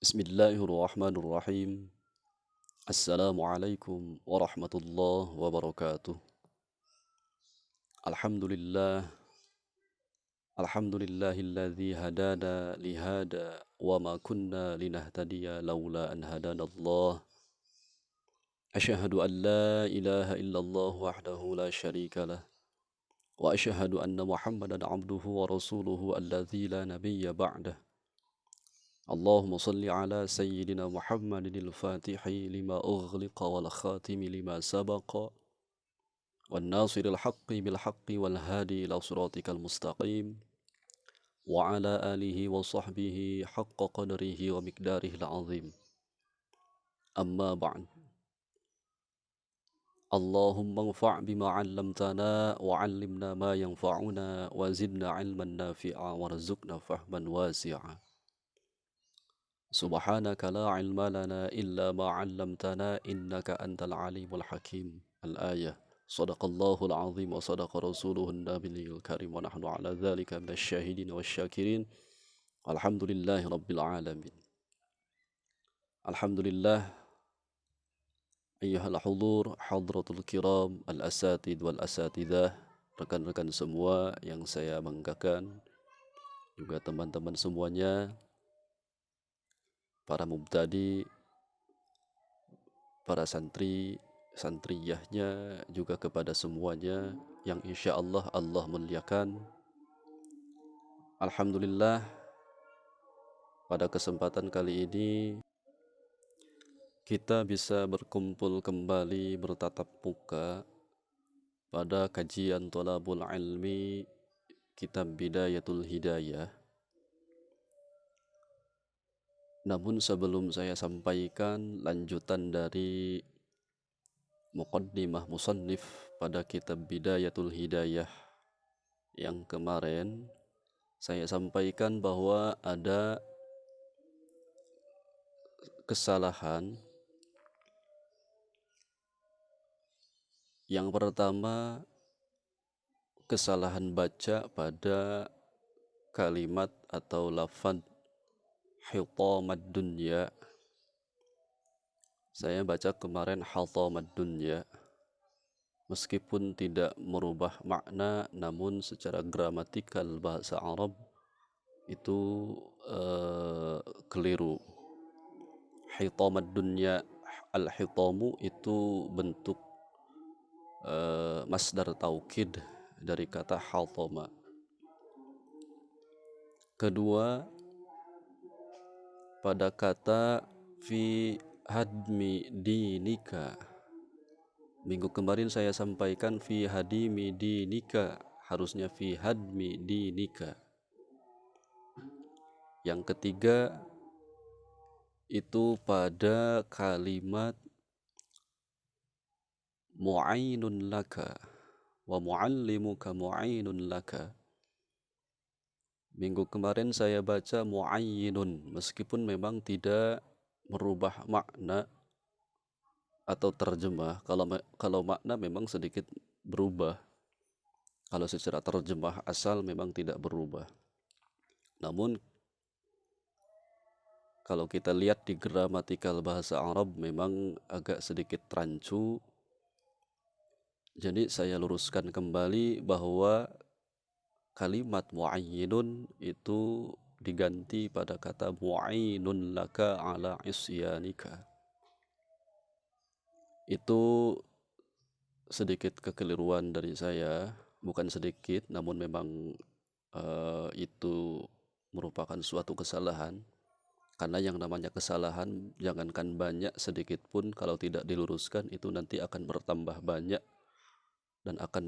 Bismillahirrahmanirrahim. Assalamualaikum warahmatullahi wabarakatuh. Alhamdulillah, alhamdulillahilladzi hadana lihada wa ma kunna linahtadiya laula an hadana Allah. Asyhadu an la ilaha illallah wahdahu la syarika lah wa asyhadu anna Muhammadan abduhu wa rasuluhu alladzi la nabiyya ba'dah. اللهم صل على سيدنا محمد الفاتح لما أغلق والخاتم لما سبق والناصر الحق بالحق والهادي إلى صراطك المستقيم وعلى آله وصحبه حق قدره ومقداره العظيم. أما بعد، اللهم انفع بما علمتنا وعلمنا ما ينفعنا وزدنا علما نافعا وارزقنا فهما واسعا. سبحانك لا علم لنا إلا ما علمتنا إنك أنت العليم الحكيم. الآية. صدق الله العظيم وصدق رسوله النبي الكريم ونحن على ذلك من الشاهدين والشاكرين. الحمد لله رب العالمين. الحمد لله أيها الحضور حضرة الكرام الأساتذ والأساتذة, rekan-rekan semua yang saya banggakan, juga teman-teman semuanya, para mubtadi, para santri, santriyahnya, juga kepada semuanya yang insya Allah Allah muliakan. Alhamdulillah, pada kesempatan kali ini kita bisa berkumpul kembali bertatap muka pada kajian Thalabul Ilmi Kitab Bidayatul Hidayah. Namun sebelum saya sampaikan lanjutan dari muqaddimah musannif pada kitab Bidayatul Hidayah yang kemarin, saya sampaikan bahwa ada kesalahan. Yang pertama, kesalahan baca pada kalimat atau lafaz hitamad dunya. Saya baca kemarin hatamad dunya, meskipun tidak merubah makna, namun secara gramatikal bahasa Arab itu keliru. Hitamad dunya, al-hitamu itu bentuk masdar taukid dari kata hatama. Kedua, pada kata fi hadmi dinika, minggu kemarin saya sampaikan fi hadimi dinika, harusnya fi hadmi dinika. Yang ketiga itu pada kalimat mu'ainun laka wa mu'allimuka mu'ainun laka. Minggu kemarin saya baca mu'ayyinun, meskipun memang tidak merubah makna atau terjemah. Kalau makna memang sedikit berubah. Kalau secara terjemah asal memang tidak berubah. Namun kalau kita lihat di gramatikal bahasa Arab memang agak sedikit rancu. Jadi saya luruskan kembali bahwa kalimat mu'ayyinun itu diganti pada kata mu'ainun laka ala isyanika. Itu sedikit kekeliruan dari saya, bukan sedikit, namun memang itu merupakan suatu kesalahan. Karena yang namanya kesalahan, jangankan banyak, sedikit pun kalau tidak diluruskan itu nanti akan bertambah banyak dan akan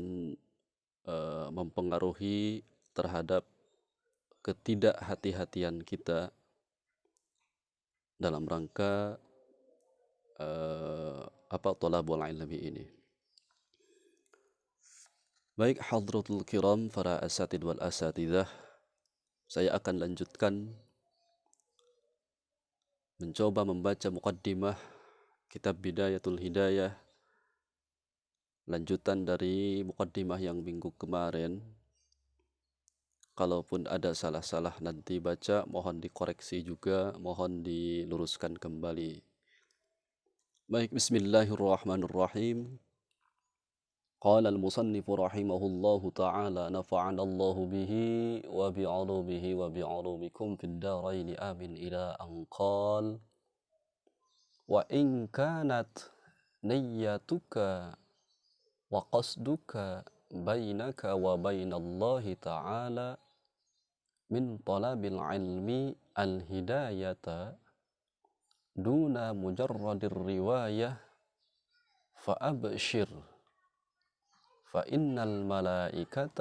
mempengaruhi terhadap ketidakhati-hatian kita dalam rangka thalabul ilmi ini. Baik hadratul kiram, para asatid wal asatidah, saya akan lanjutkan mencoba membaca muqaddimah kitab Bidayatul Hidayah, lanjutan dari muqaddimah yang minggu kemarin. Kalaupun ada salah-salah nanti baca, mohon dikoreksi juga, mohon diluruskan kembali. Baik, bismillahirrahmanirrahim. قال المصنف رحمه الله تعالى نفعنا الله به وبعلومه وبعلومكم في الدارين آمين إلى أن قال وإن كانت نيتك وقصدك بينك وبين الله تعالى من طلب العلم الهداية دون مجرد الرواية فأبشر فإن الملائكة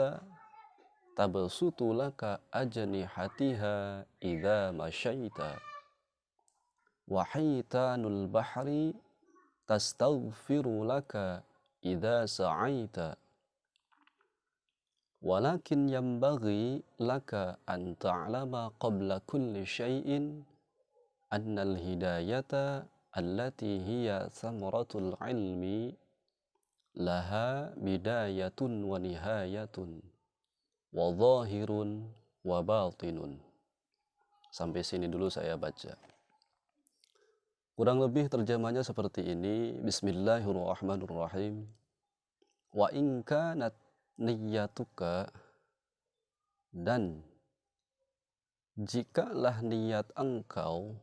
تبسط لك أجنحتها إذا مشيت وحيتان البحر تستغفر لك إذا سعيت ولكن ينبغي لك أن تعلم قبل كل شيء أن الهداية التي هي ثمرة العلم لها بداية ونهاية وظاهر وباطن. Sampai sini dulu saya baca. Kurang lebih terjemahnya seperti ini. Bismillahirrahmanirrahim. Wa in kanat niyyatuka, dan jikalah niat engkau,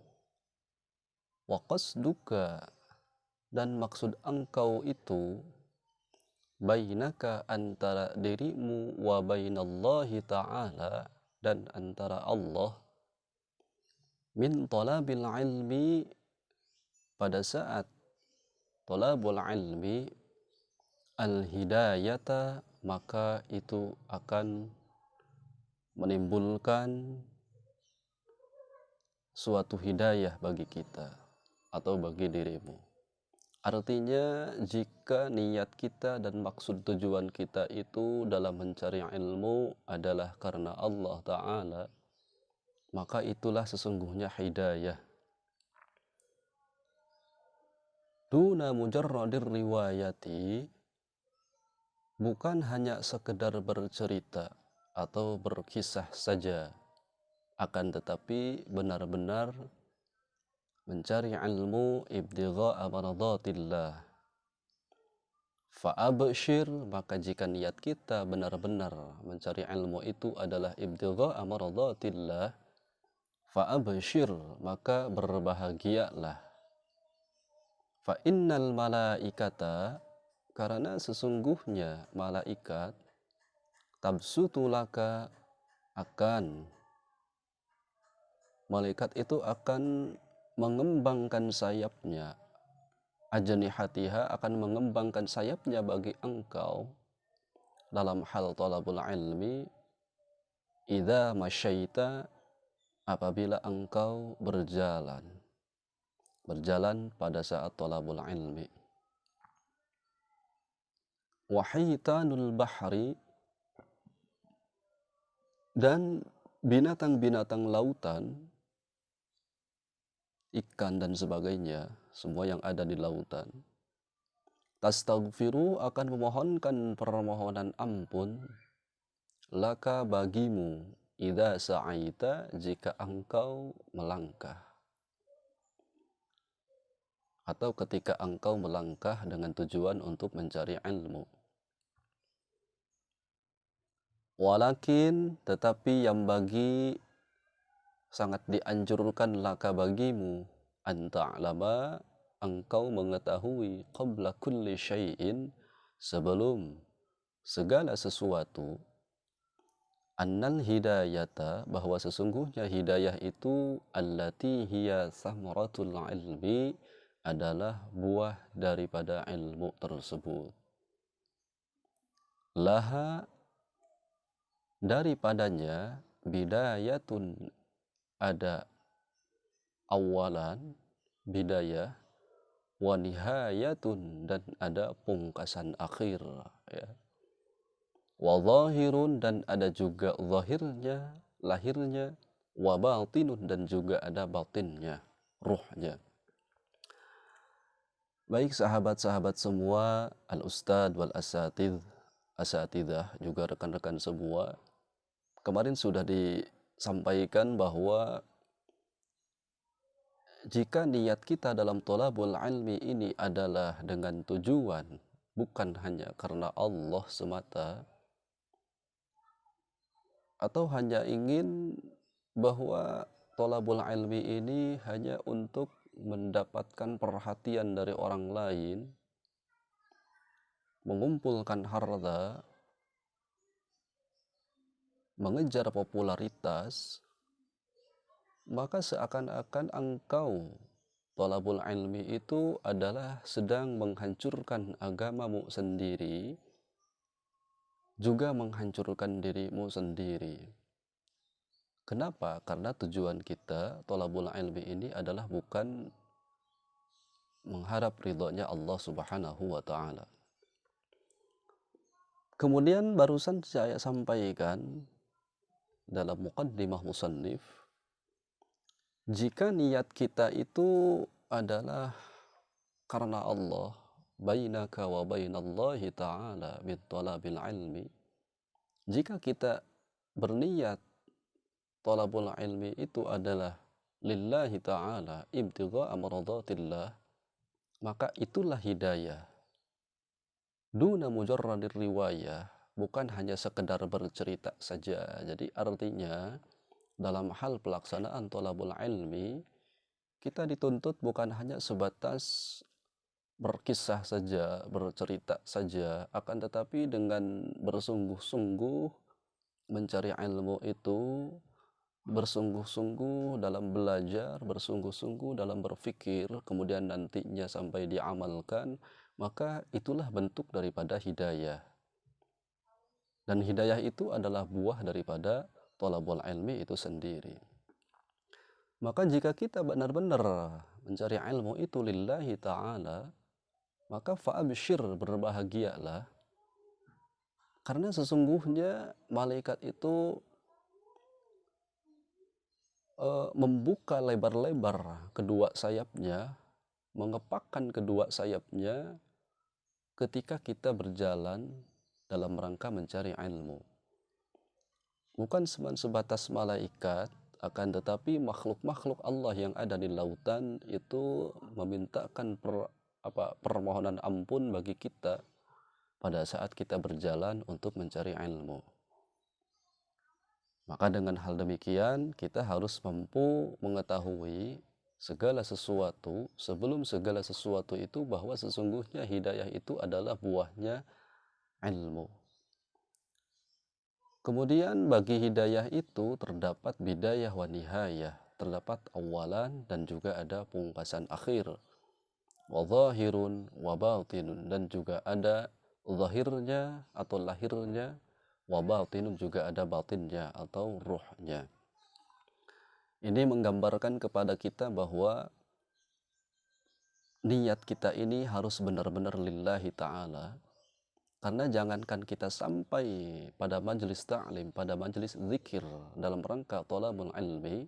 wa qasduka, dan maksud engkau itu, bainaka, antara dirimu, wa bainallahi ta'ala, dan antara Allah, min talabil ilmi, pada saat talabul ilmi, al-hidayata, maka itu akan menimbulkan suatu hidayah bagi kita atau bagi dirimu. Artinya jika niat kita dan maksud tujuan kita itu dalam mencari ilmu adalah karena Allah Ta'ala, maka itulah sesungguhnya hidayah. Duna mujarradir riwayati, bukan hanya sekedar bercerita atau berkisah saja, akan tetapi benar-benar mencari ilmu ibtigha'a maradatillah. Fa'abshir, maka jika niat kita benar-benar mencari ilmu itu adalah ibtigha'a maradatillah, fa'abshir, maka berbahagialah. Fa innal malaikata, karena sesungguhnya malaikat, tabsutulaka, malaikat itu akan mengembangkan sayapnya, ajnihatiha, akan mengembangkan sayapnya bagi engkau dalam hal talabul ilmi, idza masyaita, apabila engkau berjalan pada saat talabul ilmi. Wahitanul bahri, dan binatang-binatang lautan, ikan dan sebagainya, semua yang ada di lautan, tastaghfiru, akan memohonkan permohonan ampun, laka, bagimu, idza sa'aita, jika engkau melangkah, atau ketika engkau melangkah dengan tujuan untuk mencari ilmu. Walakin, tetapi yang bagi, sangat dianjurkan laka, bagimu, anta'lama, engkau mengetahui, qabla kulli syai'in, sebelum segala sesuatu, annal hidayata, bahwa sesungguhnya hidayah itu, allati hiya thamaratul ilmi, adalah buah daripada ilmu tersebut. Laha, daripadanya, bidayatun, ada awalan, bidayah, wa nihayatun, dan ada pungkasan akhir, ya. Wa zahirun, dan ada juga zahirnya, lahirnya, wa batinun, dan juga ada batinnya, ruhnya. Baik sahabat-sahabat semua, al-ustad wal asatidah, juga rekan-rekan semua, kemarin sudah disampaikan bahwa jika niat kita dalam thalabul ilmi ini adalah dengan tujuan bukan hanya karena Allah semata, atau hanya ingin bahwa thalabul ilmi ini hanya untuk mendapatkan perhatian dari orang lain, mengumpulkan harta, mengejar popularitas, maka seakan-akan engkau thalabul ilmi itu adalah sedang menghancurkan agamamu sendiri, juga menghancurkan dirimu sendiri. Kenapa? Karena tujuan kita thalabul ilmi ini adalah bukan mengharap ridhonya Allah Subhanahu wa Ta'ala. Kemudian barusan saya sampaikan dalam muqaddimah musannif, jika niat kita itu adalah karena Allah, bainaka wa bainallahi ta'ala bittalabil ilmi, jika kita berniat talabul ilmi itu adalah lillahi ta'ala ibtigha'a maradatillah, maka itulah hidayah. Duna mujarradir riwayah, bukan hanya sekedar bercerita saja. Jadi artinya dalam hal pelaksanaan thalabul ilmi, kita dituntut bukan hanya sebatas berkisah saja, bercerita saja, akan tetapi dengan bersungguh-sungguh mencari ilmu itu, bersungguh-sungguh dalam belajar, bersungguh-sungguh dalam berpikir, kemudian nantinya sampai diamalkan, maka itulah bentuk daripada hidayah. Dan hidayah itu adalah buah daripada thalabul ilmi itu sendiri. Maka jika kita benar-benar mencari ilmu itu lillahi ta'ala, maka fa'abshir, berbahagialah. Karena sesungguhnya malaikat itu membuka lebar-lebar kedua sayapnya, mengepakkan kedua sayapnya ketika kita berjalan dalam rangka mencari ilmu. Bukan sebatas malaikat, akan tetapi makhluk-makhluk Allah yang ada di lautan itu memintakan permohonan ampun bagi kita pada saat kita berjalan untuk mencari ilmu. Maka dengan hal demikian kita harus mampu mengetahui segala sesuatu, sebelum segala sesuatu itu, bahwa sesungguhnya hidayah itu adalah buahnya ilmu. Kemudian bagi hidayah itu terdapat bidayah wa nihayah, terdapat awalan dan juga ada pungkasan akhir. Wa zahirun wa batinun, dan juga ada zahirnya atau lahirnya, wa batinun, juga ada batinnya atau ruhnya. Ini menggambarkan kepada kita bahwa niat kita ini harus benar-benar lillahi ta'ala. Karena jangankan kita sampai pada majelis ta'lim, pada majelis zikir dalam rangka thalabul ilmi,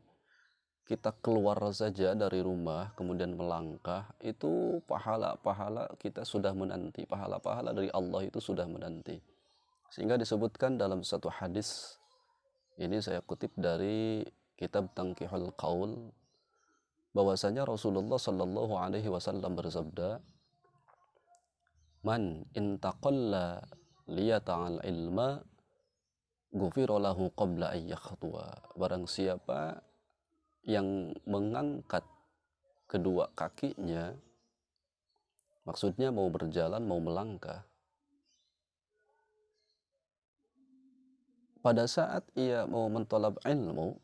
kita keluar saja dari rumah kemudian melangkah, itu pahala-pahala kita sudah menanti, pahala-pahala dari Allah itu sudah menanti. Sehingga disebutkan dalam satu hadis, ini saya kutip dari kitab Tanqihul Qaul, bahwasanya Rasulullah Shallallahu Alaihi Wasallam bersabda, man intaqalla liyata'al ilma ghufira lahu qabla an yakhtuwa. Barang siapa yang mengangkat kedua kakinya, maksudnya mau berjalan, mau melangkah, pada saat ia mau mentolab ilmu,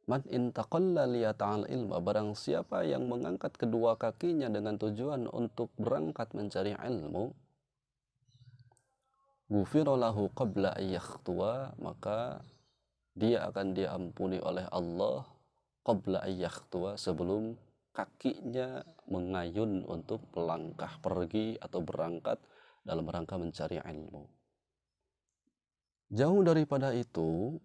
man intaqalla liyata'al ilma, barang siapa yang mengangkat kedua kakinya dengan tujuan untuk berangkat mencari ilmu, ghufira lahu qabla an yakhtuwa, maka dia akan diampuni oleh Allah qabla an yakhtuwa, sebelum kakinya mengayun untuk melangkah pergi atau berangkat dalam rangka mencari ilmu. Jauh daripada itu,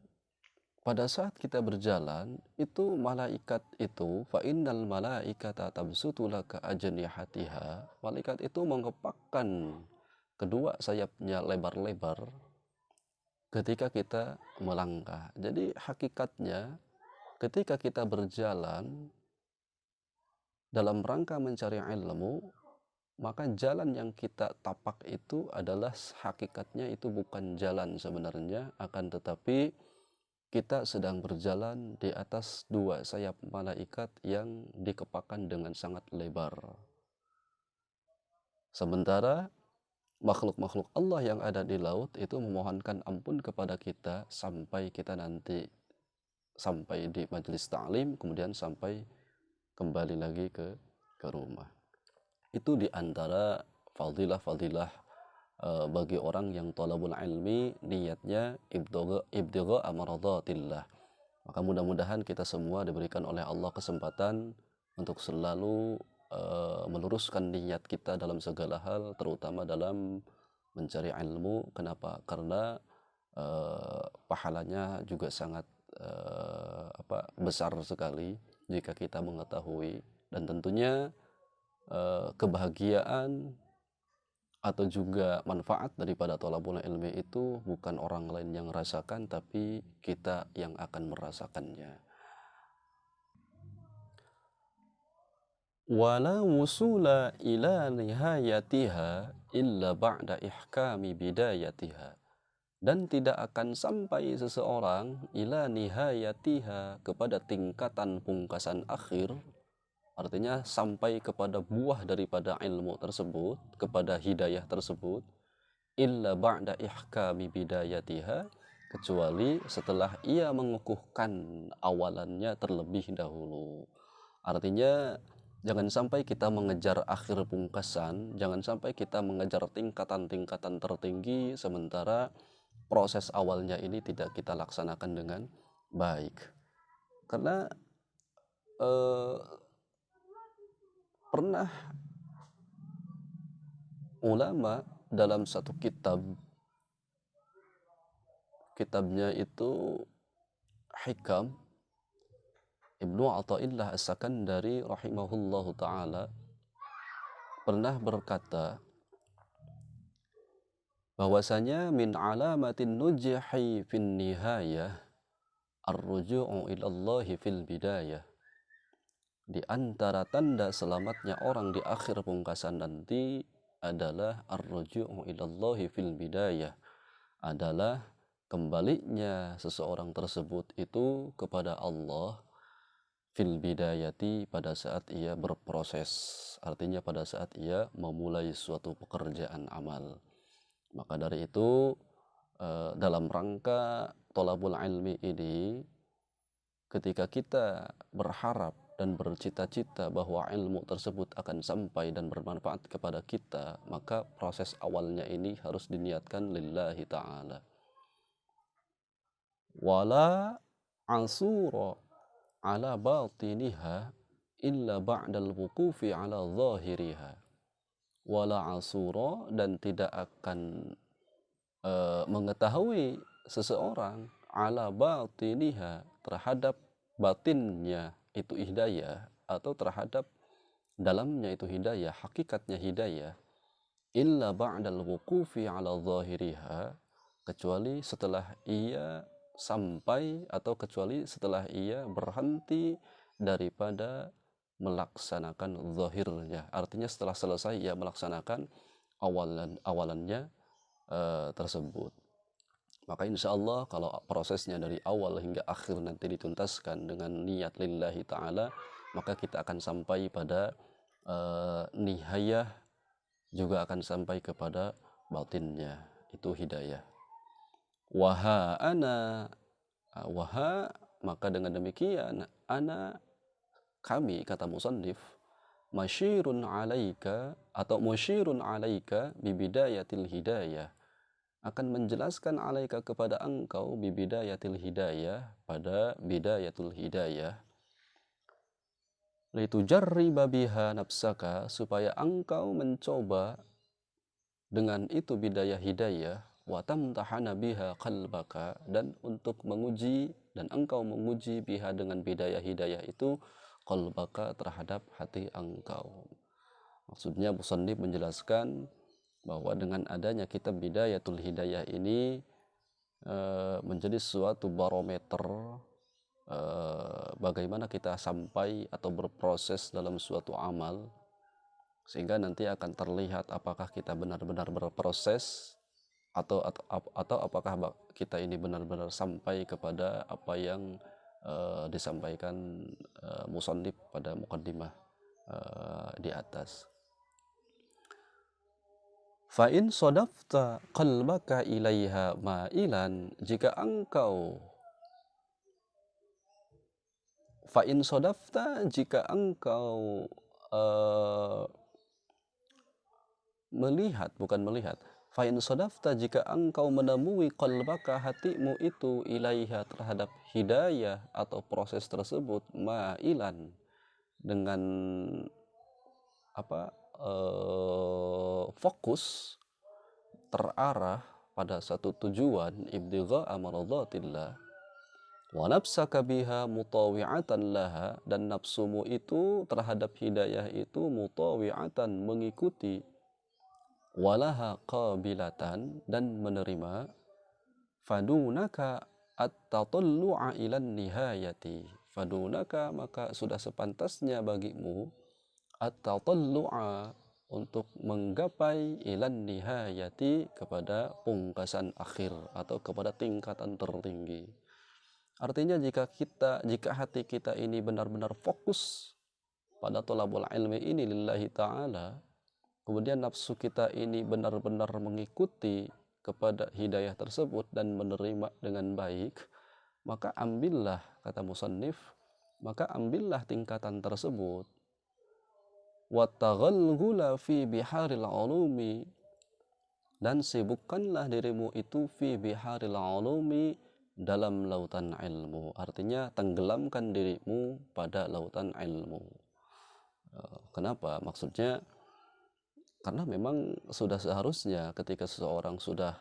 pada saat kita berjalan, itu malaikat itu, fa innal malaikata tabsutu laka ajnihatiha, malaikat itu mengepakkan kedua sayapnya lebar-lebar ketika kita melangkah. Jadi hakikatnya ketika kita berjalan dalam rangka mencari ilmu, maka jalan yang kita tapak itu adalah hakikatnya itu bukan jalan sebenarnya, akan tetapi kita sedang berjalan di atas dua sayap malaikat yang dikepakan dengan sangat lebar. Sementara makhluk-makhluk Allah yang ada di laut itu memohonkan ampun kepada kita sampai kita nanti sampai di majelis ta'lim, kemudian sampai kembali lagi ke rumah. Itu di antara fadilah-fadilah bagi orang yang talabul ilmi niatnya ibtigha amaradatillah. Maka mudah-mudahan kita semua diberikan oleh Allah kesempatan untuk selalu meluruskan niat kita dalam segala hal, terutama dalam mencari ilmu. Kenapa? Karena pahalanya juga sangat besar sekali jika kita mengetahui, dan tentunya kebahagiaan atau juga manfaat daripada thalabul ilmi itu bukan orang lain yang rasakan, tapi kita yang akan merasakannya. Wala wusula ila nihayatiha illa ba'da ihkami bidayatiha. Dan tidak akan sampai seseorang ila nihayatiha, kepada tingkatan pungkasan akhir, artinya sampai kepada buah daripada ilmu tersebut, kepada hidayah tersebut, illa ba'da ihkami bidayatiha, kecuali setelah ia mengukuhkan awalannya terlebih dahulu. Artinya jangan sampai kita mengejar akhir pungkasan, jangan sampai kita mengejar tingkatan-tingkatan tertinggi sementara proses awalnya ini tidak kita laksanakan dengan baik. Karena pernah ulama dalam satu kitabnya itu Hikam, Ibnu Athaillah As-Sakandari rahimahullahu ta'ala pernah berkata bahwasanya min alamatin nujhi fin nihayah ar-ruju'u ilallahi fil bidayah. Di antara tanda selamatnya orang di akhir pungkasan nanti adalah ar-ruju'u ilallahi fil bidayah, adalah kembalinya seseorang tersebut itu kepada Allah fil bidayati, pada saat ia berproses, artinya pada saat ia memulai suatu pekerjaan amal. Maka dari itu dalam rangka thalabul ilmi ini, ketika kita berharap dan bercita-cita bahwa ilmu tersebut akan sampai dan bermanfaat kepada kita, maka proses awalnya ini harus diniatkan lillahi ta'ala. Wala asura ala batiniha illa ba'dal wuqufi ala zahiriha. Wala asura, dan tidak akan mengetahui seseorang ala batiniha, terhadap batinnya itu hidayah, atau terhadap dalamnya itu hidayah, hakikatnya hidayah, illa ba'dal wuqufi ala zahiriha, kecuali setelah ia sampai atau kecuali setelah ia berhenti daripada melaksanakan zahirnya, artinya setelah selesai ia melaksanakan awalannya tersebut. Maka insya Allah kalau prosesnya dari awal hingga akhir nanti dituntaskan dengan niat lillahi ta'ala, maka kita akan sampai pada nihayah, juga akan sampai kepada batinnya itu hidayah. Waha ana, waha, maka dengan demikian ana, kami, kata musannif, masyirun alaika atau musyirun alaika bibidayatil hidayah, akan menjelaskan alaika kepada engkau bibidayatil hidayah, pada bidayatul hidayah, litujarriba biha nafsaka, supaya engkau mencoba dengan itu bidayah hidayah, wa tamtahana biha qalbaka, dan untuk menguji, dan engkau menguji biha dengan bidayah hidayah itu qalbaka, terhadap hati engkau. Maksudnya musannif menjelaskan bahwa dengan adanya kitab bidayatul hidayah ini, menjadi suatu barometer bagaimana kita sampai atau berproses dalam suatu amal, sehingga nanti akan terlihat apakah kita benar-benar berproses atau apakah kita ini benar-benar sampai kepada apa yang disampaikan musannif pada muqaddimah di atas. Fa'in sodafta qalbaka ilaiha ma'ilan, jika engkau fa'in sodafta, jika engkau fa'in sodafta, jika engkau menemui qalbaka, hatimu itu, ilaiha, terhadap hidayah atau proses tersebut, ma'ilan, dengan fokus, terarah pada satu tujuan, ibtigha'a maradatillah, wa nafsaka biha mutawi'atan laha, dan nafsumu itu terhadap hidayah itu mutawi'atan, mengikuti, walaha qabilatan, dan menerima, fadunaka at-tatallu'a ilan nihayati, fadunaka, maka sudah sepantasnya bagimu, at-tatallu'a, untuk menggapai, ilan nihayati, kepada pungkasan akhir atau kepada tingkatan tertinggi. Artinya jika hati kita ini benar-benar fokus pada thalabul ilmi ini lillahi ta'ala, kemudian nafsu kita ini benar-benar mengikuti kepada hidayah tersebut dan menerima dengan baik, maka ambillah, kata musannif, maka ambillah tingkatan tersebut, wattaghalghula fi biharil ulumi, dan sibukkanlah dirimu itu fi biharil ulumi, dalam lautan ilmu. Artinya tenggelamkan dirimu pada lautan ilmu. Kenapa? Maksudnya karena memang sudah seharusnya ketika seseorang sudah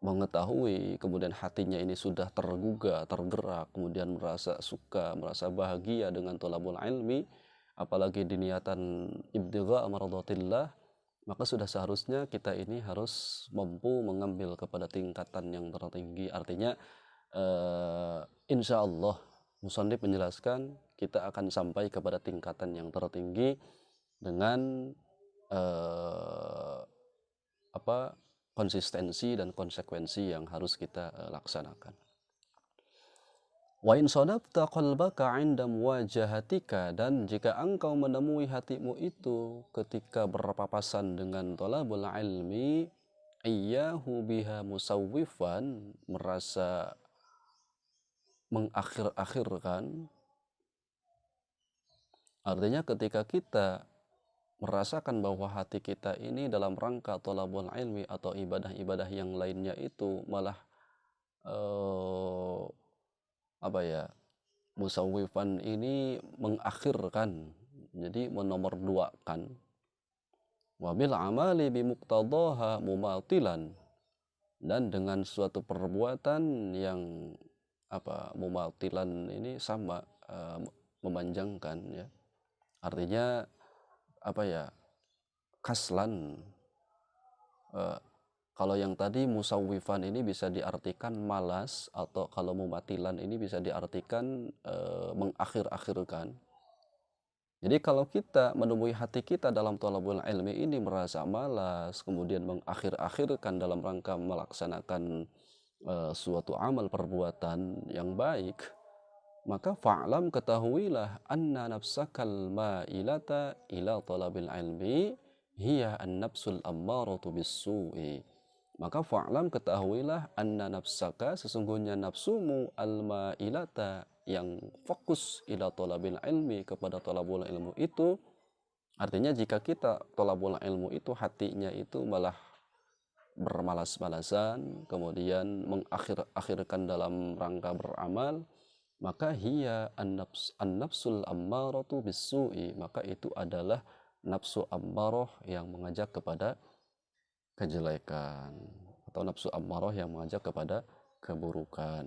mengetahui, kemudian hatinya ini sudah tergugah, tergerak, kemudian merasa suka, merasa bahagia dengan thalabul ilmi, apalagi diniatan ibtigha' maradatillah, maka sudah seharusnya kita ini harus mampu mengambil kepada tingkatan yang tertinggi. Artinya insya Allah musannif menjelaskan kita akan sampai kepada tingkatan yang tertinggi dengan konsistensi dan konsekuensi yang harus kita laksanakan. Wa in sadafta qalbaka 'inda muwajahatika, dan jika engkau menemui hatimu itu ketika berpapasan dengan thalabul ilmi, iyyahu biha musawwifan, merasa mengakhir-akhirkan. Artinya ketika kita merasakan bahwa hati kita ini dalam rangka thalabul ilmi atau ibadah-ibadah yang lainnya itu malah musawwifan ini mengakhirkan, jadi menomorduakan, wabil amali bimuqtadaha mumatilan, dan dengan suatu perbuatan yang mumatilan ini sama memanjangkan, ya. Artinya kaslan. Kalau yang tadi musawwifan ini bisa diartikan malas, atau kalau mumatilan ini bisa diartikan mengakhir-akhirkan. Jadi kalau kita menemui hati kita dalam thalabul ilmi ini merasa malas, kemudian mengakhir-akhirkan dalam rangka melaksanakan suatu amal perbuatan yang baik, maka fa'lam, ketahuilah, anna nafsakal ma'ilata ila thalabil ilmi hiya an-nafsul ammaratu bis-su'i. Maka fa'lam, ketahuilah, anna nafsaka, sesungguhnya nafsumu, al-ma'ilata, yang fokus, ila thalabil ilmi, kepada thalabul ilmu itu. Artinya jika kita thalabul ilmu itu hatinya itu malah bermalas-malasan, kemudian mengakhir-akhirkan dalam rangka beramal, maka hiya an-nafsul ammaratu bis-su'i, maka itu adalah nafsu ammarah yang mengajak kepada kejelekan, atau nafsu ammarah yang mengajak kepada keburukan.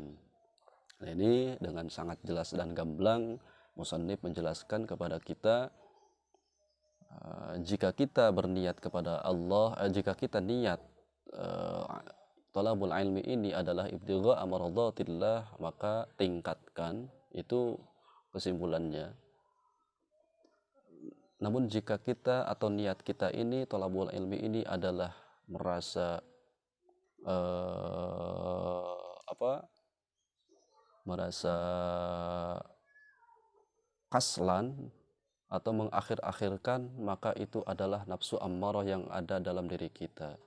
Nah, ini dengan sangat jelas dan gamblang musannif menjelaskan kepada kita, jika kita berniat kepada Allah, jika kita niat talabul ilmi ini adalah ibtigha amradatillah, maka tingkatkan, itu kesimpulannya. Namun jika kita atau niat kita ini, talabul ilmi ini adalah merasa merasa kaslan atau mengakhir-akhirkan, maka itu adalah nafsu ammarah yang ada dalam diri kita.